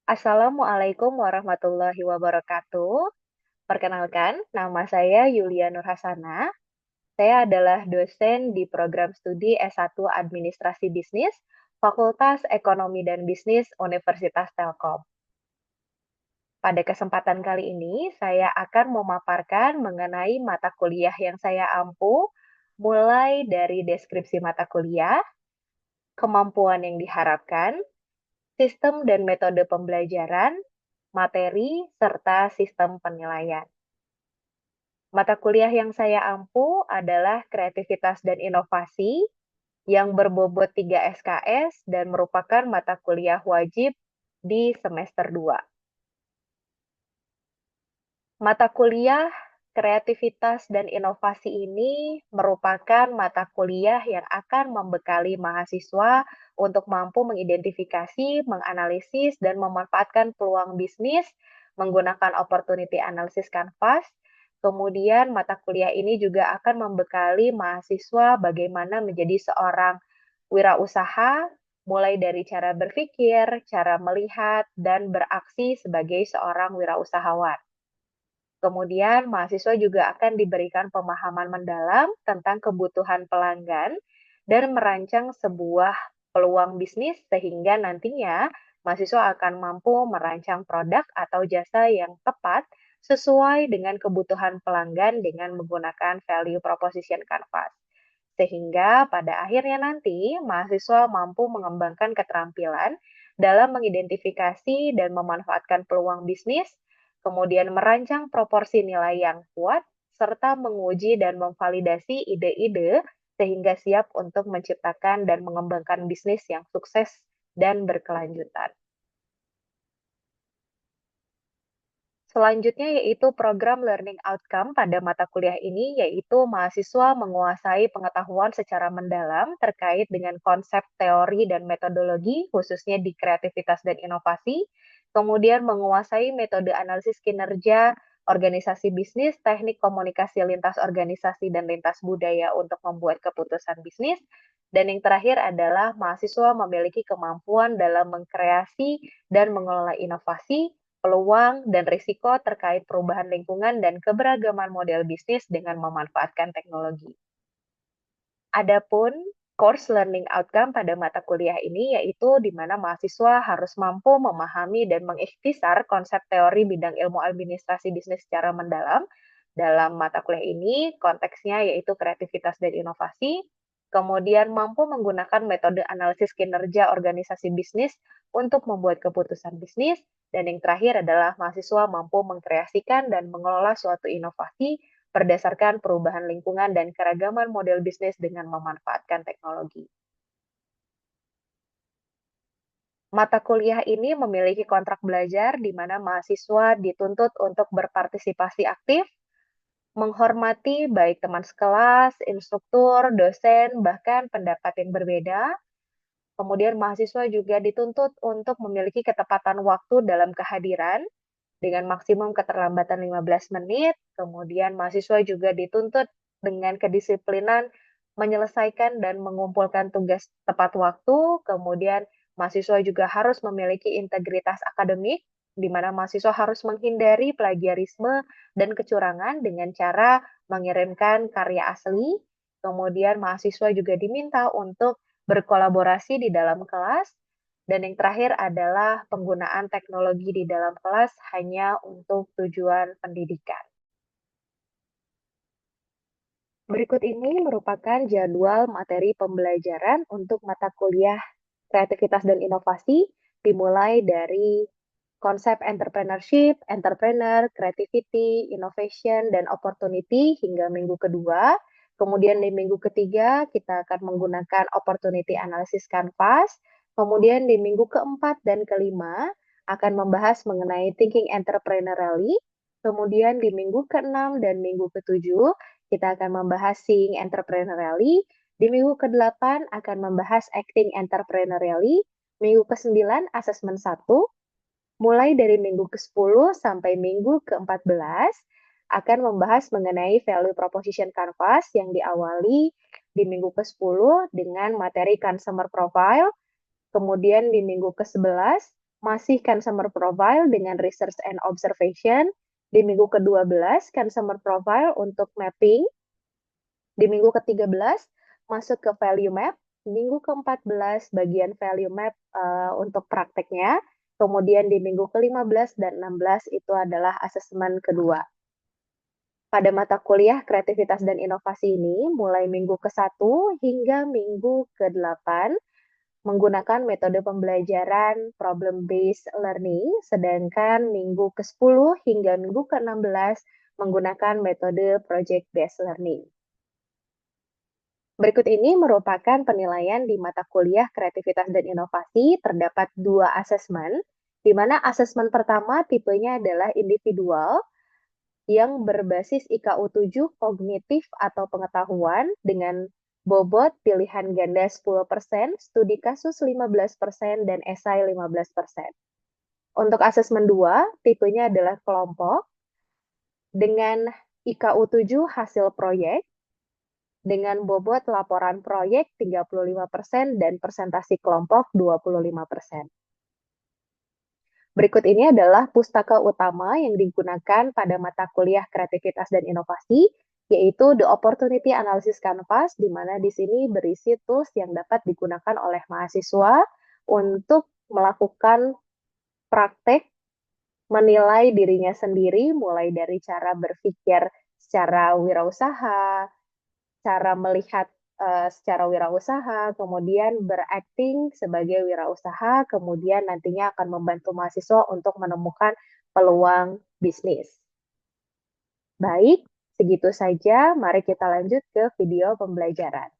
Assalamualaikum warahmatullahi wabarakatuh. Perkenalkan, nama saya Yulia Nur Hasana. Saya adalah dosen di program studi S1 Administrasi Bisnis, Fakultas Ekonomi dan Bisnis Universitas Telkom. Pada kesempatan kali ini, saya akan memaparkan mengenai mata kuliah yang saya ampu, mulai dari deskripsi mata kuliah, kemampuan yang diharapkan, sistem dan metode pembelajaran, materi, serta sistem penilaian. Mata kuliah yang saya ampu adalah kreativitas dan inovasi yang berbobot 3 SKS dan merupakan mata kuliah wajib di semester 2. Mata kuliah kreativitas dan inovasi ini merupakan mata kuliah yang akan membekali mahasiswa untuk mampu mengidentifikasi, menganalisis, dan memanfaatkan peluang bisnis menggunakan opportunity analysis canvas. Kemudian mata kuliah ini juga akan membekali mahasiswa bagaimana menjadi seorang wirausaha, mulai dari cara berpikir, cara melihat, dan beraksi sebagai seorang wirausahawan. Kemudian, mahasiswa juga akan diberikan pemahaman mendalam tentang kebutuhan pelanggan dan merancang sebuah peluang bisnis sehingga nantinya mahasiswa akan mampu merancang produk atau jasa yang tepat sesuai dengan kebutuhan pelanggan dengan menggunakan value proposition canvas. Sehingga pada akhirnya nanti mahasiswa mampu mengembangkan keterampilan dalam mengidentifikasi dan memanfaatkan peluang bisnis, kemudian merancang proporsi nilai yang kuat, serta menguji dan memvalidasi ide-ide sehingga siap untuk menciptakan dan mengembangkan bisnis yang sukses dan berkelanjutan. Selanjutnya yaitu program learning outcome pada mata kuliah ini, yaitu mahasiswa menguasai pengetahuan secara mendalam terkait dengan konsep teori dan metodologi, khususnya di kreativitas dan inovasi, kemudian menguasai metode analisis kinerja organisasi bisnis, teknik komunikasi lintas organisasi dan lintas budaya untuk membuat keputusan bisnis, dan yang terakhir adalah mahasiswa memiliki kemampuan dalam mengkreasi dan mengelola inovasi, peluang, dan risiko terkait perubahan lingkungan dan keberagaman model bisnis dengan memanfaatkan teknologi. Adapun course learning outcome pada mata kuliah ini yaitu di mana mahasiswa harus mampu memahami dan mengikhtisar konsep teori bidang ilmu administrasi bisnis secara mendalam. Dalam mata kuliah ini, konteksnya yaitu kreativitas dan inovasi, kemudian mampu menggunakan metode analisis kinerja organisasi bisnis untuk membuat keputusan bisnis, dan yang terakhir adalah mahasiswa mampu mengkreasikan dan mengelola suatu inovasi berdasarkan perubahan lingkungan dan keragaman model bisnis dengan memanfaatkan teknologi. Mata kuliah ini memiliki kontrak belajar di mana mahasiswa dituntut untuk berpartisipasi aktif, menghormati baik teman sekelas, instruktur, dosen, bahkan pendapat yang berbeda. Kemudian mahasiswa juga dituntut untuk memiliki ketepatan waktu dalam kehadiran dengan maksimum keterlambatan 15 menit. Kemudian mahasiswa juga dituntut dengan kedisiplinan menyelesaikan dan mengumpulkan tugas tepat waktu. Kemudian mahasiswa juga harus memiliki integritas akademik, di mana mahasiswa harus menghindari plagiarisme dan kecurangan dengan cara mengirimkan karya asli. Kemudian mahasiswa juga diminta untuk berkolaborasi di dalam kelas, dan yang terakhir adalah penggunaan teknologi di dalam kelas hanya untuk tujuan pendidikan. Berikut ini merupakan jadwal materi pembelajaran untuk mata kuliah kreativitas dan inovasi, dimulai dari konsep entrepreneurship, entrepreneur, creativity, innovation, dan opportunity hingga minggu kedua. Kemudian di minggu ketiga kita akan menggunakan opportunity analysis canvas. Kemudian di minggu keempat dan kelima akan membahas mengenai thinking entrepreneurially. Kemudian di minggu keenam dan minggu ketujuh kita akan membahas seeing entrepreneurially. Di minggu ke-8 akan membahas acting entrepreneurially. Minggu ke-9 assessment 1. Mulai dari minggu ke-10 sampai minggu ke-14 akan membahas mengenai value proposition canvas yang diawali di minggu ke-10 dengan materi consumer profile, kemudian di minggu ke-11 masih consumer profile dengan research and observation. Di minggu ke-12 consumer profile untuk mapping. Di minggu ke-13 masuk ke value map. Minggu ke-14 bagian value map untuk prakteknya. Kemudian di minggu ke-15 dan 16 itu adalah asesmen kedua. Pada mata kuliah kreativitas dan inovasi ini, mulai minggu ke-1 hingga minggu ke-8 menggunakan metode pembelajaran problem-based learning, sedangkan minggu ke-10 hingga minggu ke-16 menggunakan metode project-based learning. Berikut ini merupakan penilaian di mata kuliah kreativitas dan inovasi. Terdapat 2 asesmen, di mana asesmen pertama tipenya adalah individual, yang berbasis IKU 7 kognitif atau pengetahuan dengan bobot pilihan ganda 10%, studi kasus 15%, dan esai 15%. Untuk asesmen 2, tipenya adalah kelompok dengan IKU 7 hasil proyek dengan bobot laporan proyek 35% dan presentasi kelompok 25%. Berikut ini adalah pustaka utama yang digunakan pada mata kuliah kreativitas dan inovasi, yaitu The Opportunity Analysis Canvas, di mana di sini berisi tools yang dapat digunakan oleh mahasiswa untuk melakukan praktek menilai dirinya sendiri, mulai dari cara berpikir secara wirausaha, cara melihat secara wirausaha, kemudian berakting sebagai wirausaha, kemudian nantinya akan membantu mahasiswa untuk menemukan peluang bisnis. Baik, segitu saja. Mari kita lanjut ke video pembelajaran.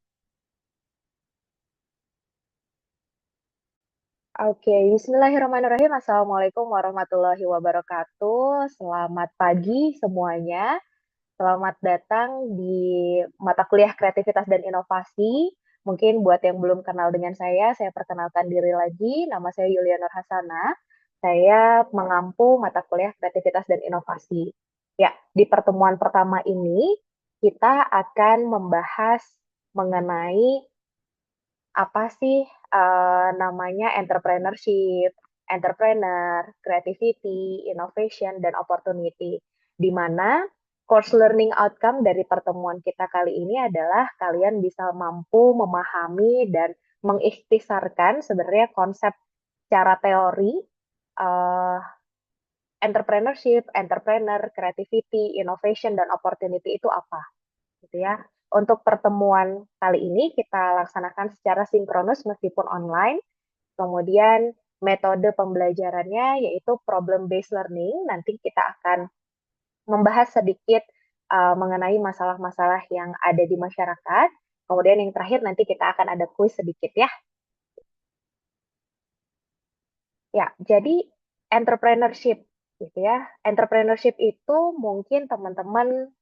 Oke, bismillahirrahmanirrahim. Assalamualaikum warahmatullahi wabarakatuh. Selamat pagi semuanya. Selamat datang di mata kuliah kreativitas dan inovasi. Mungkin buat yang belum kenal dengan saya perkenalkan diri lagi. Nama saya Yulia Nur Hasana. Saya mengampu mata kuliah kreativitas dan inovasi. Ya, di pertemuan pertama ini kita akan membahas mengenai apa sih namanya entrepreneurship, entrepreneur, creativity, innovation, dan opportunity. Di mana course learning outcome dari pertemuan kita kali ini adalah kalian bisa mampu memahami dan mengikhtisarkan sebenarnya konsep secara teori uh, entrepreneurship, entrepreneur, creativity, innovation, dan opportunity itu apa, gitu ya. Untuk pertemuan kali ini kita laksanakan secara sinkronus meskipun online. Kemudian metode pembelajarannya yaitu problem-based learning. Nanti kita akan membahas sedikit mengenai masalah-masalah yang ada di masyarakat. Kemudian yang terakhir nanti kita akan ada kuis sedikit ya. Ya, jadi entrepreneurship gitu ya. Entrepreneurship itu mungkin teman-teman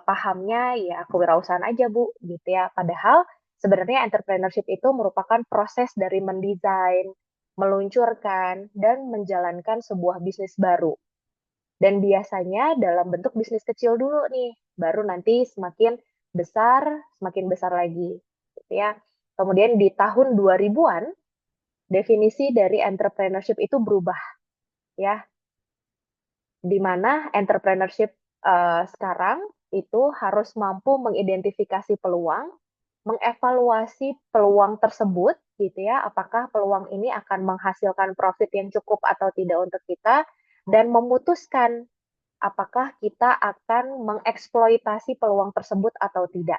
pahamnya ya kewirausahaan aja Bu gitu ya. Padahal sebenarnya entrepreneurship itu merupakan proses dari mendesain, meluncurkan dan menjalankan sebuah bisnis baru. Dan biasanya dalam bentuk bisnis kecil dulu nih, baru nanti semakin besar lagi gitu ya. Kemudian di tahun 2000-an definisi dari entrepreneurship itu berubah ya, di mana entrepreneurship sekarang itu harus mampu mengidentifikasi peluang, mengevaluasi peluang tersebut gitu ya, apakah peluang ini akan menghasilkan profit yang cukup atau tidak untuk kita, dan memutuskan apakah kita akan mengeksploitasi peluang tersebut atau tidak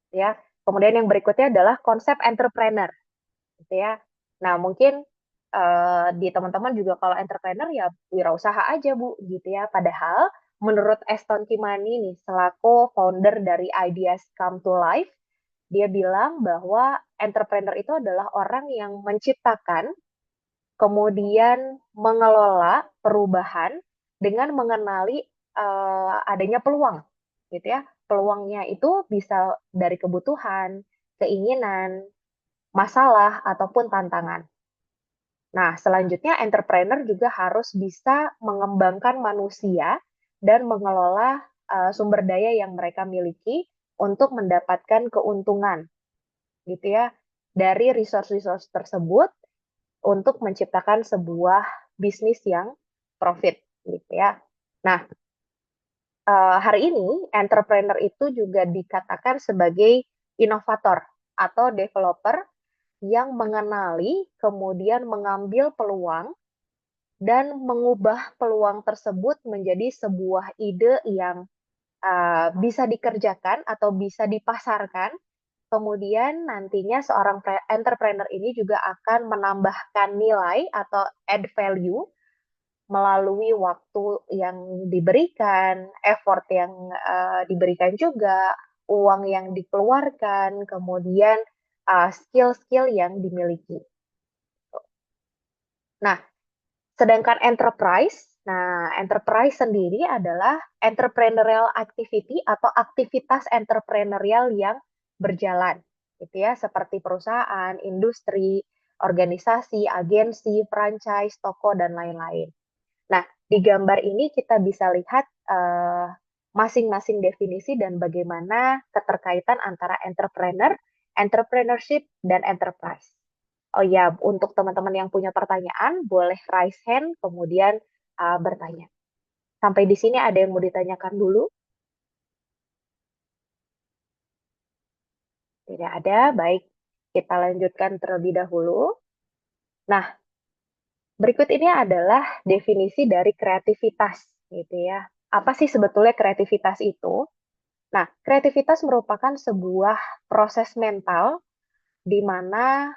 ya. Kemudian yang berikutnya adalah konsep entrepreneur gitu ya. Nah, mungkin di teman-teman juga kalau entrepreneur ya wirausaha aja Bu gitu ya. Padahal menurut Eston Kimani nih selaku founder dari Ideas Come to Life, dia bilang bahwa entrepreneur itu adalah orang yang menciptakan kemudian mengelola perubahan dengan mengenali adanya peluang gitu ya. Peluangnya itu bisa dari kebutuhan, keinginan, masalah ataupun tantangan. Nah, selanjutnya entrepreneur juga harus bisa mengembangkan manusia dan mengelola sumber daya yang mereka miliki untuk mendapatkan keuntungan, gitu ya, dari resource-resource tersebut untuk menciptakan sebuah bisnis yang profit gitu ya. Nah, hari ini entrepreneur itu juga dikatakan sebagai inovator atau developer yang mengenali, kemudian mengambil peluang dan mengubah peluang tersebut menjadi sebuah ide yang bisa dikerjakan atau bisa dipasarkan. Kemudian nantinya seorang entrepreneur ini juga akan menambahkan nilai atau add value melalui waktu yang diberikan, effort yang diberikan juga, uang yang dikeluarkan, kemudian skill-skill yang dimiliki. Nah, sedangkan enterprise sendiri adalah entrepreneurial activity atau aktivitas entrepreneurial yang berjalan, gitu ya, seperti perusahaan, industri, organisasi, agensi, franchise, toko, dan lain-lain. Nah, di gambar ini kita bisa lihat masing-masing definisi dan bagaimana keterkaitan antara entrepreneurship, dan enterprise. Oh ya, untuk teman-teman yang punya pertanyaan, boleh raise hand, kemudian bertanya. Sampai di sini ada yang mau ditanyakan dulu? Tidak ada, baik. Kita lanjutkan terlebih dahulu. Nah, berikut ini adalah definisi dari kreativitas, gitu ya. Apa sih sebetulnya kreativitas itu? Nah, kreativitas merupakan sebuah proses mental di mana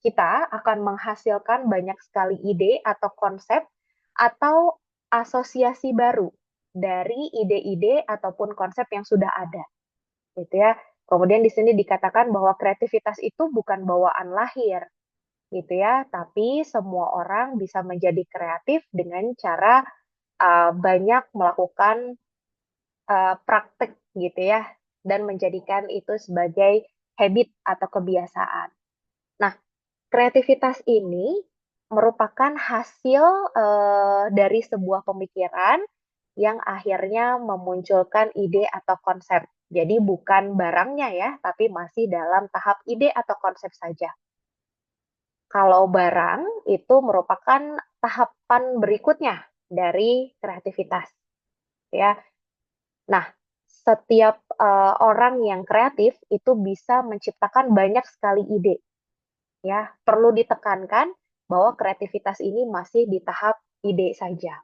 kita akan menghasilkan banyak sekali ide atau konsep atau asosiasi baru dari ide-ide ataupun konsep yang sudah ada, gitu ya. Kemudian di sini dikatakan bahwa kreativitas itu bukan bawaan lahir, gitu ya, tapi semua orang bisa menjadi kreatif dengan cara banyak melakukan praktek gitu ya, dan menjadikan itu sebagai habit atau kebiasaan. Nah, kreativitas ini merupakan hasil dari sebuah pemikiran yang akhirnya memunculkan ide atau konsep. Jadi bukan barangnya ya, tapi masih dalam tahap ide atau konsep saja. Kalau barang itu merupakan tahapan berikutnya dari kreativitas, ya. Nah, setiap orang yang kreatif itu bisa menciptakan banyak sekali ide, ya. Perlu ditekankan bahwa kreativitas ini masih di tahap ide saja.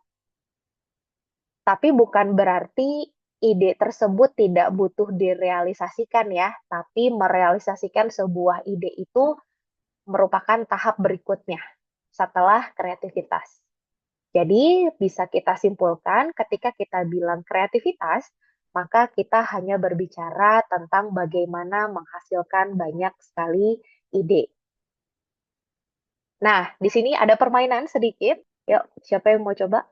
Tapi bukan berarti ide tersebut tidak butuh direalisasikan ya, tapi merealisasikan sebuah ide itu merupakan tahap berikutnya setelah kreativitas. Jadi bisa kita simpulkan ketika kita bilang kreativitas, maka kita hanya berbicara tentang bagaimana menghasilkan banyak sekali ide. Nah, di sini ada permainan sedikit. Yuk, siapa yang mau coba?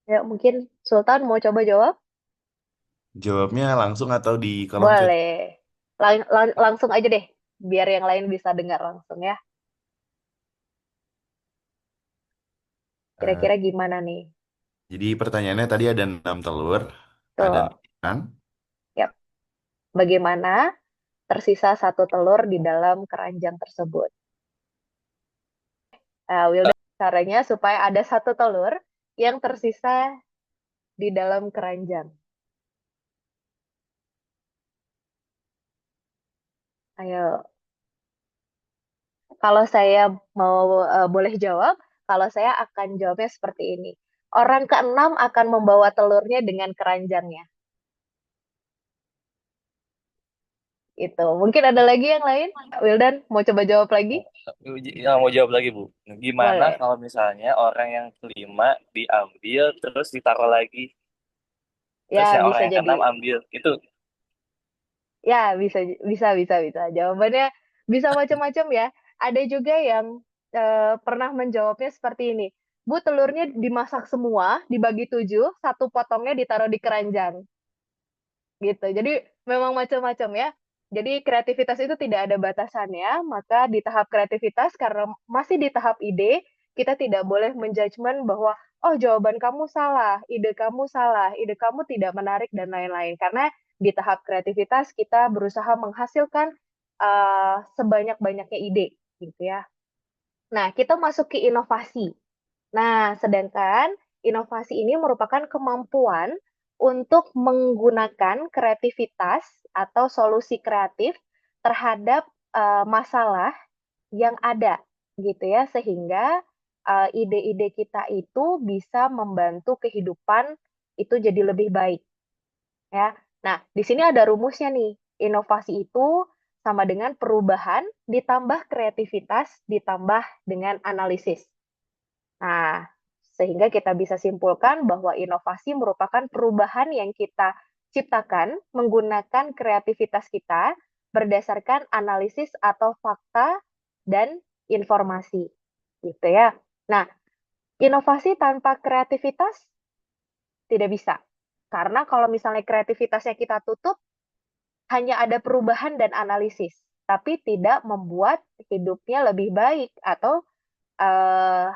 Yuk, mungkin Sultan mau coba jawab? Jawabnya langsung atau di kolom chat? Boleh. Langsung aja deh, biar yang lain bisa dengar langsung ya. Eh, Kira-kira gimana nih? jadi pertanyaannya tadi ada 6 telur, ada Tuh, 6 ikan. yap. Bagaimana tersisa satu telur di dalam keranjang tersebut? Wildan, caranya supaya ada satu telur yang tersisa di dalam keranjang. Ayo, kalau saya mau boleh jawab, kalau saya akan jawabnya seperti ini. Orang keenam akan membawa telurnya dengan keranjangnya. Itu. Mungkin ada lagi yang lain? Wildan, mau coba jawab lagi? Ya, mau jawab lagi, Bu. Gimana Boleh. kalau misalnya orang yang kelima diambil terus ditaruh lagi, terus Ya, yang orang bisa yang jadi. keenam ambil, itu Ya, bisa. Jawabannya bisa macam-macam ya. Ada juga yang pernah menjawabnya seperti ini. Bu, telurnya dimasak semua, dibagi 7, satu potongnya ditaruh di keranjang. Gitu. Jadi memang macam-macam ya. Jadi kreativitas itu tidak ada batasannya, maka di tahap kreativitas karena masih di tahap ide, kita tidak boleh menjudgment bahwa oh jawaban kamu salah, ide kamu tidak menarik dan lain-lain. Karena di tahap kreativitas kita berusaha menghasilkan sebanyak-banyaknya ide, gitu ya. Nah, kita masuk ke inovasi. Nah, sedangkan inovasi ini merupakan kemampuan untuk menggunakan kreativitas atau solusi kreatif terhadap masalah yang ada, gitu ya, sehingga ide-ide kita itu bisa membantu kehidupan itu jadi lebih baik, ya. Nah, di sini ada rumusnya nih. Inovasi itu sama dengan perubahan ditambah kreativitas ditambah dengan analisis. Nah, sehingga kita bisa simpulkan bahwa inovasi merupakan perubahan yang kita ciptakan menggunakan kreativitas kita berdasarkan analisis atau fakta dan informasi, gitu ya. Nah, inovasi tanpa kreativitas tidak bisa. Karena kalau misalnya kreativitasnya kita tutup, hanya ada perubahan dan analisis, tapi tidak membuat hidupnya lebih baik atau Eee,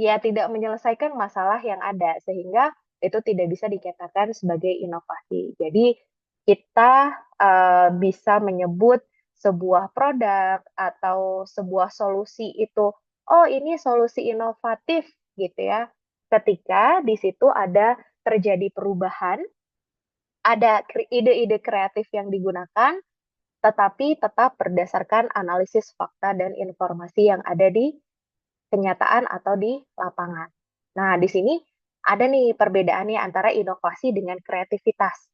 ya tidak menyelesaikan masalah yang ada, sehingga itu tidak bisa dikatakan sebagai inovasi. Jadi kita, bisa menyebut sebuah produk atau sebuah solusi itu, "Oh, ini solusi inovatif," gitu ya, ketika di situ ada terjadi perubahan, ada ide-ide kreatif yang digunakan, tetapi tetap berdasarkan analisis fakta dan informasi yang ada di kenyataan atau di lapangan. Nah, di sini ada nih perbedaannya antara inovasi dengan kreativitas.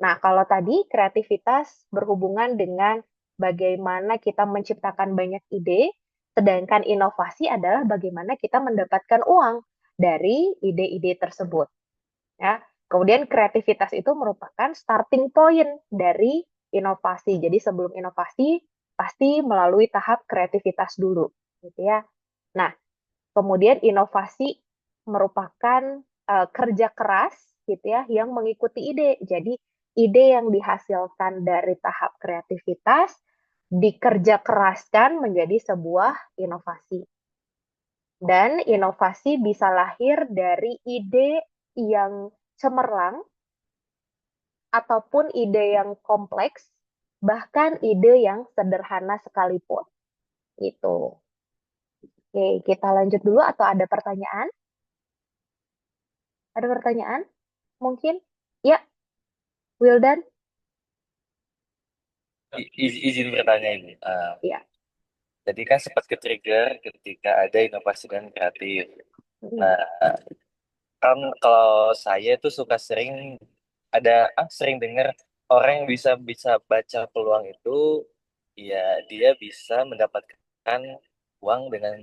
Nah, kalau tadi kreativitas berhubungan dengan bagaimana kita menciptakan banyak ide, sedangkan inovasi adalah bagaimana kita mendapatkan uang dari ide-ide tersebut, ya. Kemudian kreativitas itu merupakan starting point dari inovasi. Jadi sebelum inovasi pasti melalui tahap kreativitas dulu, gitu ya. Nah, kemudian inovasi merupakan, kerja keras gitu ya, yang mengikuti ide. Jadi ide yang dihasilkan dari tahap kreativitas, dikerja keraskan menjadi sebuah inovasi. Dan inovasi bisa lahir dari ide yang cemerlang, ataupun ide yang kompleks, bahkan ide yang sederhana sekalipun, gitu. Oke, kita lanjut dulu atau ada pertanyaan? Ada pertanyaan? Mungkin? Ya, Wildan? Izin bertanya ini. Ya. Tadi kan sempat ke-trigger ketika ada inovasi dan kreatif. Mm. Nah, kan kalau saya tuh suka sering dengar orang yang bisa bisa baca peluang itu, ya dia bisa mendapatkan uang dengan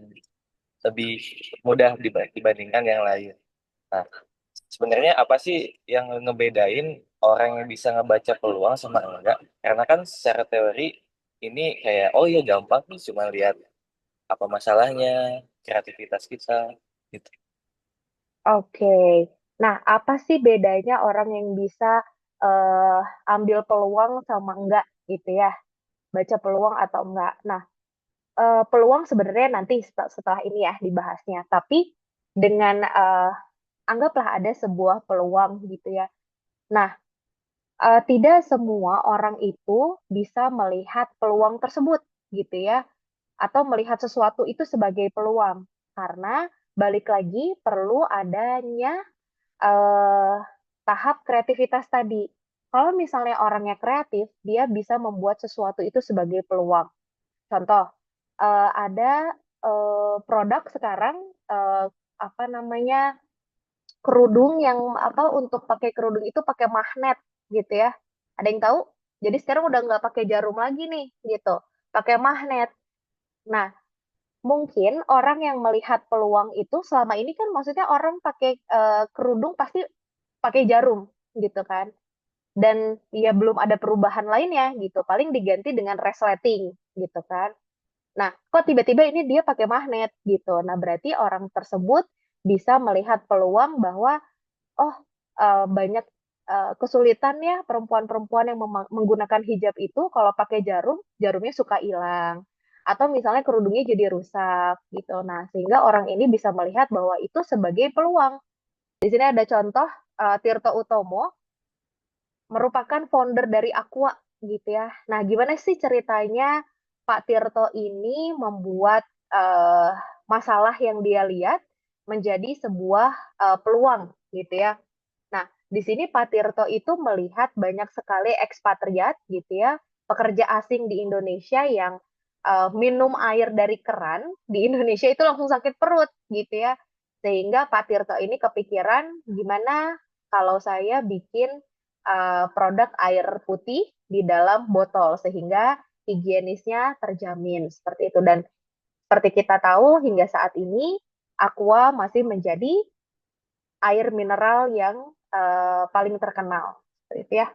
lebih mudah dibandingkan yang lain. Nah, sebenarnya apa sih yang ngebedain orang yang bisa ngebaca peluang sama enggak? Karena kan secara teori ini kayak, oh ya gampang nih cuma lihat apa masalahnya, kreativitas kita, gitu. Oke. Nah, apa sih bedanya orang yang bisa eh, ambil peluang sama enggak gitu ya? Baca peluang atau enggak. Nah, peluang sebenarnya nanti setelah ini ya dibahasnya. Tapi dengan anggaplah ada sebuah peluang gitu ya. Nah, tidak semua orang itu bisa melihat peluang tersebut gitu ya, atau melihat sesuatu itu sebagai peluang. Karena balik lagi perlu adanya tahap kreativitas tadi. Kalau misalnya orangnya kreatif, dia bisa membuat sesuatu itu sebagai peluang. Contoh, ada produk sekarang, eee, apa namanya, kerudung yang apa, untuk pakai kerudung itu pakai magnet gitu ya. Ada yang tahu? Jadi sekarang udah nggak pakai jarum lagi nih, gitu, pakai magnet. Nah, mungkin orang yang melihat peluang itu selama ini kan maksudnya orang pakai, kerudung pasti pakai jarum, gitu kan. Dan ya belum ada perubahan lainnya gitu, paling diganti dengan resleting gitu kan. Nah, kok tiba-tiba ini dia pakai magnet gitu. Nah, berarti orang tersebut bisa melihat peluang bahwa, oh, banyak, kesulitan ya perempuan-perempuan yang menggunakan hijab itu kalau pakai jarum, jarumnya suka hilang, atau misalnya kerudungnya jadi rusak gitu. Nah, sehingga orang ini bisa melihat bahwa itu sebagai peluang. Di sini ada contoh, Tirto Utomo merupakan founder dari Aqua gitu ya. Nah, gimana sih ceritanya Pak Tirto ini membuat eh, masalah yang dia lihat menjadi sebuah peluang gitu ya. Nah, di sini Pak Tirto itu melihat banyak sekali ekspatriat gitu ya, pekerja asing di Indonesia yang minum air dari keran di Indonesia itu langsung sakit perut gitu ya. Sehingga Pak Tirto ini kepikiran gimana kalau saya bikin produk air putih di dalam botol sehingga higienisnya terjamin seperti itu. Dan seperti kita tahu hingga saat ini Aqua masih menjadi air mineral yang paling terkenal. Seperti itu ya.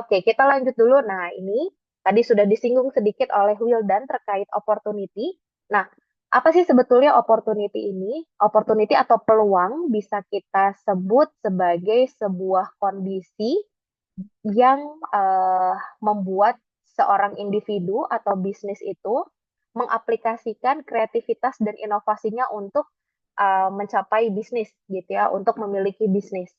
Oke, kita lanjut dulu. Nah, ini tadi sudah disinggung sedikit oleh Wildan terkait opportunity. Nah, apa sih sebetulnya opportunity ini? Opportunity atau peluang bisa kita sebut sebagai sebuah kondisi yang membuat seorang individu atau bisnis itu mengaplikasikan kreativitas dan inovasinya untuk mencapai bisnis gitu ya, untuk memiliki bisnis.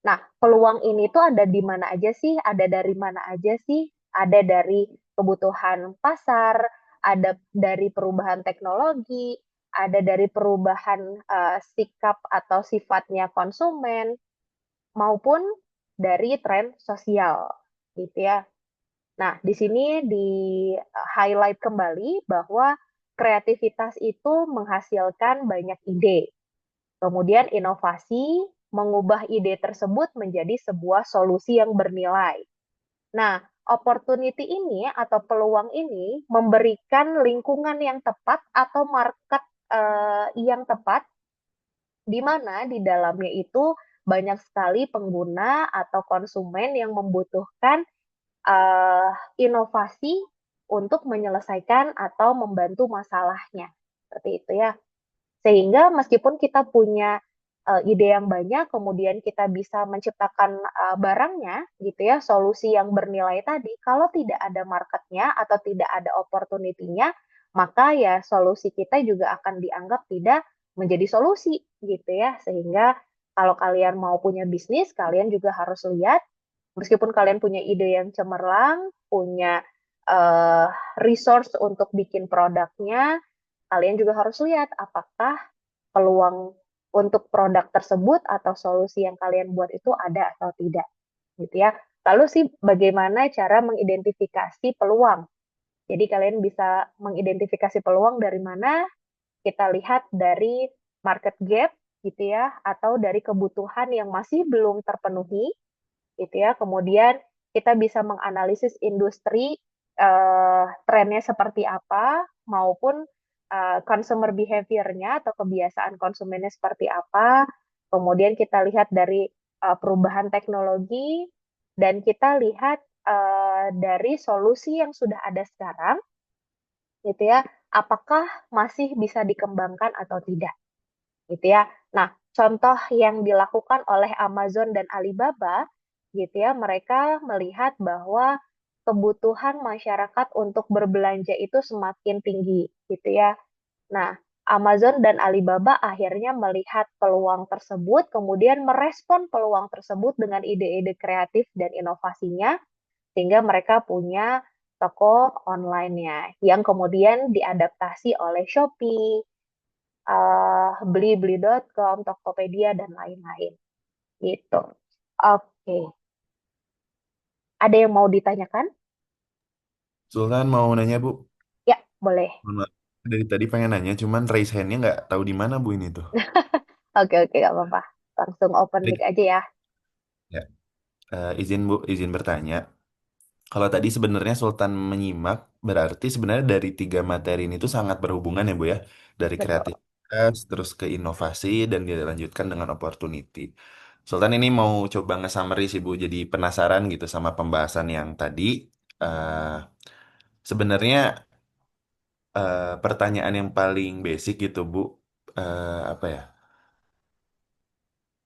Nah, peluang ini tuh ada di mana aja sih? Ada dari mana aja sih? Ada dari kebutuhan pasar, ada dari perubahan teknologi, ada dari perubahan sikap atau sifatnya konsumen, maupun dari tren sosial, gitu ya. Nah, di sini di highlight kembali bahwa kreativitas itu menghasilkan banyak ide. Kemudian inovasi mengubah ide tersebut menjadi sebuah solusi yang bernilai. Nah, opportunity ini atau peluang ini memberikan lingkungan yang tepat atau market yang tepat di mana di dalamnya itu banyak sekali pengguna atau konsumen yang membutuhkan uh, inovasi untuk menyelesaikan atau membantu masalahnya. Seperti itu ya. Sehingga meskipun kita punya ide yang banyak, kemudian kita bisa menciptakan barangnya, gitu ya, solusi yang bernilai tadi, kalau tidak ada marketnya atau tidak ada opportunity-nya, maka ya solusi kita juga akan dianggap tidak menjadi solusi, gitu ya. Sehingga kalau kalian mau punya bisnis, kalian juga harus lihat, meskipun kalian punya ide yang cemerlang, punya uh, resource untuk bikin produknya, kalian juga harus lihat apakah peluang untuk produk tersebut atau solusi yang kalian buat itu ada atau tidak, gitu ya. Lalu sih bagaimana cara mengidentifikasi peluang? Jadi kalian bisa mengidentifikasi peluang dari mana? Kita lihat dari market gap, gitu ya, atau dari kebutuhan yang masih belum terpenuhi, gitu ya. Kemudian kita bisa menganalisis industri trennya seperti apa maupun consumer behavior-nya atau kebiasaan konsumennya seperti apa. Kemudian kita lihat dari perubahan teknologi dan kita lihat dari solusi yang sudah ada sekarang, gitu ya. Apakah masih bisa dikembangkan atau tidak, gitu ya. Nah, contoh yang dilakukan oleh Amazon dan Alibaba, gitu ya, mereka melihat bahwa kebutuhan masyarakat untuk berbelanja itu semakin tinggi, gitu ya. Nah, Amazon dan Alibaba akhirnya melihat peluang tersebut, kemudian merespon peluang tersebut dengan ide-ide kreatif dan inovasinya, sehingga mereka punya toko online-nya yang kemudian diadaptasi oleh Shopee, blibli.com, Tokopedia, dan lain-lain. Gitu. Oke. Ada yang mau ditanyakan? Sultan mau nanya, Bu. Ya, boleh. Mohon maaf. Dari tadi pengen nanya, cuman raise hand-nya nggak tahu di mana, Bu, ini tuh. Oke, oke, gak apa-apa. Langsung open mic Jadi, aja ya. ya, izin, Bu, izin bertanya. Kalau tadi sebenarnya Sultan menyimak, berarti sebenarnya dari tiga materi ini tuh sangat berhubungan ya, Bu ya. Dari Betul. kreativitas, terus ke inovasi, dan dilanjutkan dengan opportunity. Sultan ini mau coba nge-summary sih, Bu. Jadi penasaran gitu sama pembahasan yang tadi. Eh, Sebenarnya pertanyaan yang paling basic gitu, Bu. Apa ya?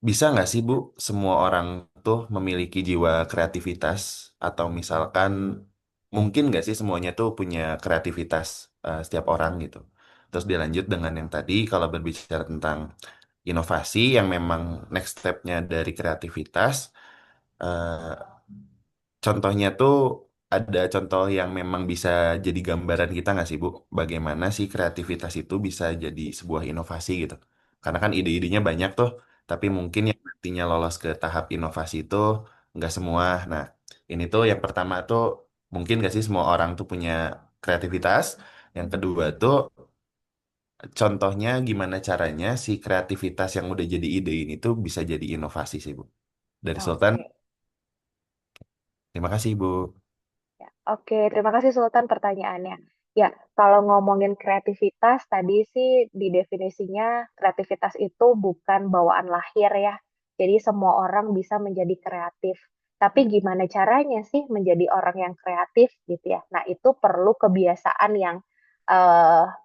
Bisa nggak sih, Bu, semua orang tuh memiliki jiwa kreativitas? Atau misalkan mungkin nggak sih semuanya tuh punya kreativitas setiap orang gitu? Terus dilanjut dengan yang tadi, kalau berbicara tentang inovasi yang memang next step-nya dari kreativitas, eh, contohnya tuh ada contoh yang memang bisa jadi gambaran kita nggak sih Bu? Bagaimana sih kreativitas itu bisa jadi sebuah inovasi gitu? Karena kan ide-idenya banyak tuh, tapi mungkin yang nantinya lolos ke tahap inovasi itu nggak semua. Nah, ini tuh yang pertama tuh mungkin nggak sih semua orang tuh punya kreativitas. Yang kedua tuh contohnya gimana caranya si kreativitas yang udah jadi ide ini tuh bisa jadi inovasi sih Bu. Dari Sultan, Oke. terima kasih Bu. Ya, oke, terima kasih Sultan pertanyaannya. Ya, kalau ngomongin kreativitas, tadi sih di definisinya kreativitas itu bukan bawaan lahir ya. Jadi semua orang bisa menjadi kreatif. Tapi gimana caranya sih menjadi orang yang kreatif gitu ya? Nah, itu perlu kebiasaan yang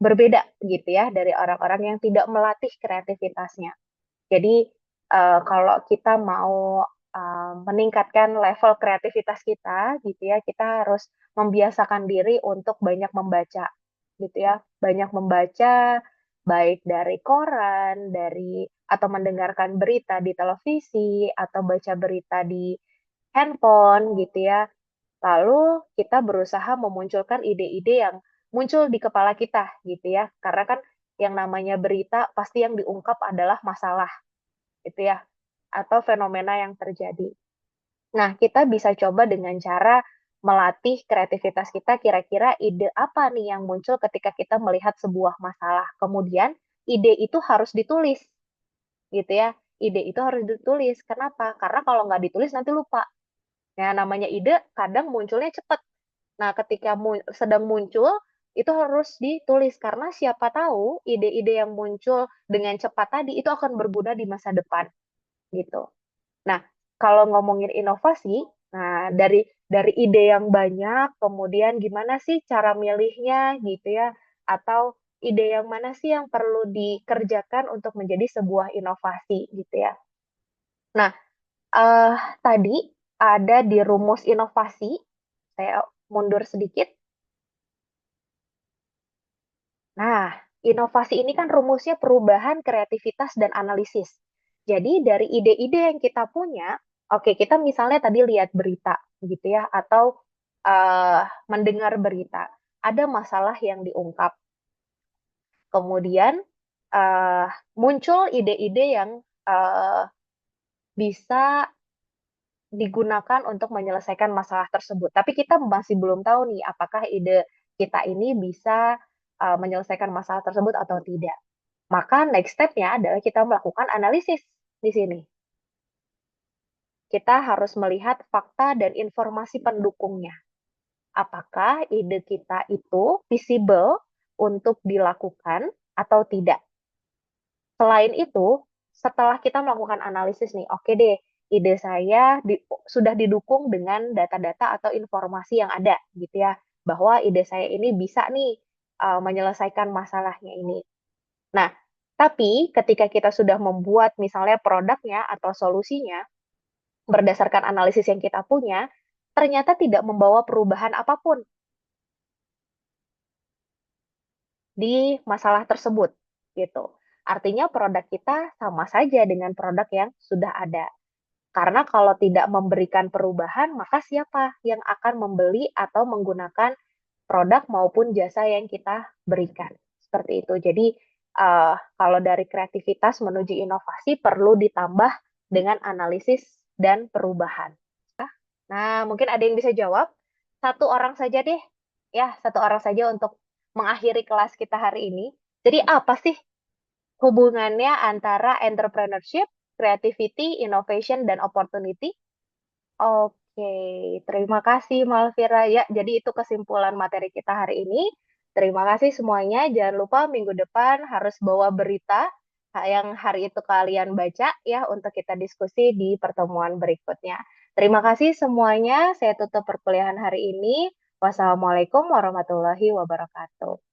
berbeda gitu ya dari orang-orang yang tidak melatih kreativitasnya. Jadi kalau kita mau meningkatkan level kreativitas kita, gitu ya, kita harus membiasakan diri untuk banyak membaca, gitu ya, banyak membaca, baik dari koran, dari atau mendengarkan berita di televisi, atau baca berita di handphone, gitu ya. Lalu kita berusaha memunculkan ide-ide yang muncul di kepala kita, gitu ya, karena kan yang namanya berita pasti yang diungkap adalah masalah gitu ya, atau fenomena yang terjadi. Nah, kita bisa coba dengan cara melatih kreativitas kita, kira-kira ide apa nih yang muncul ketika kita melihat sebuah masalah. Kemudian, ide itu harus ditulis, gitu ya. Ide itu harus ditulis. Kenapa? Karena kalau nggak ditulis nanti lupa. Nah, namanya ide kadang munculnya cepat. Nah, ketika sedang muncul, itu harus ditulis. Karena siapa tahu ide-ide yang muncul dengan cepat tadi itu akan berguna di masa depan, gitu. Nah, kalau ngomongin inovasi, nah dari ide yang banyak, kemudian gimana sih cara milihnya gitu ya, atau ide yang mana sih yang perlu dikerjakan untuk menjadi sebuah inovasi gitu ya. Nah, eh, tadi ada di rumus inovasi, saya mundur sedikit. Nah, inovasi ini kan rumusnya perubahan, kreativitas, dan analisis. Jadi dari ide-ide yang kita punya, oke kita misalnya tadi lihat berita gitu ya, atau mendengar berita, ada masalah yang diungkap. Kemudian uh, muncul ide-ide yang uh, bisa digunakan untuk menyelesaikan masalah tersebut. Tapi kita masih belum tahu nih apakah ide kita ini bisa menyelesaikan masalah tersebut atau tidak. Maka next step-nya adalah kita melakukan analisis di sini. Kita harus melihat fakta dan informasi pendukungnya. Apakah ide kita itu visible untuk dilakukan atau tidak. Selain itu, setelah kita melakukan analisis nih, oke deh, ide saya sudah didukung dengan data-data atau informasi yang ada, gitu ya, bahwa ide saya ini bisa nih menyelesaikan masalahnya ini. Nah, tapi ketika kita sudah membuat misalnya produknya atau solusinya berdasarkan analisis yang kita punya, ternyata tidak membawa perubahan apapun di masalah tersebut, gitu. Artinya produk kita sama saja dengan produk yang sudah ada. Karena kalau tidak memberikan perubahan, maka siapa yang akan membeli atau menggunakan produk maupun jasa yang kita berikan. Seperti itu. Jadi, kalau dari kreativitas menuju inovasi perlu ditambah dengan analisis dan perubahan. Nah, mungkin ada yang bisa jawab. Satu orang saja deh. Ya, satu orang saja untuk mengakhiri kelas kita hari ini. Jadi, apa sih hubungannya antara entrepreneurship, creativity, innovation, dan opportunity? Oke, terima kasih Malvira. Ya, jadi itu kesimpulan materi kita hari ini. Terima kasih semuanya. Jangan lupa minggu depan harus bawa berita yang hari itu kalian baca ya untuk kita diskusi di pertemuan berikutnya. Terima kasih semuanya. Saya tutup perkuliahan hari ini. Wassalamualaikum warahmatullahi wabarakatuh.